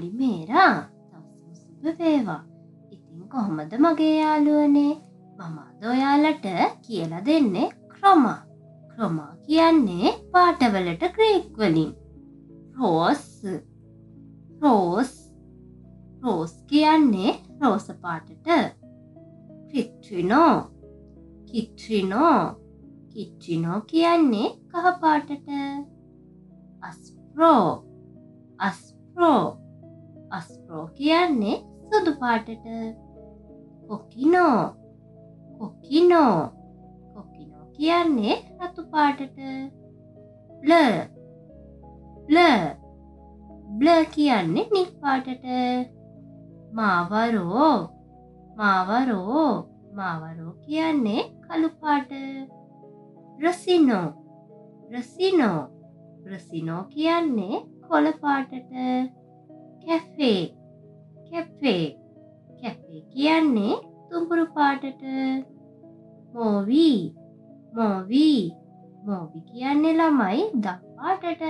පොලිමේරා දවසම සුබ වේවා. ඉතින් කොහොමද මගේ යාළුවනේ? මම අද ඔයාලට කියලා දෙන්නේ ක්‍රොමා. ක්‍රොමා කියන්නේ පාටවලට ග්‍රීක් වලින්. රෝස් රෝස් රෝස් කියන්නේ රෝස පාටට. කිට්‍රිනෝ කිට්‍රිනෝ කිට්‍රිනෝ කියන්නේ කහ පාටට. අස්ප්‍රෝ අස්ප්‍රෝ අස්ප්‍රෝ කියන්නේ සුදු පාටට. කොකිනෝ කොකිනෝ කොකිනෝ කියන්නේ රතු පාටට. බ්ලර් බ්ලර් බ්ලර් කියන්නේ නිල් පාටට. මාවරෝ මාවරෝ මාවරෝ කියන්නේ කළු පාට. රසිනෝ රසිනෝ රසිනෝ කියන්නේ කොළ පාටට. කැෆේ කැෆේ කැෆේ කියන්නේ තුඹුරු පාටට. මෝවී මෝවී මෝවී කියන්නේ ළමයි දම් පාටට.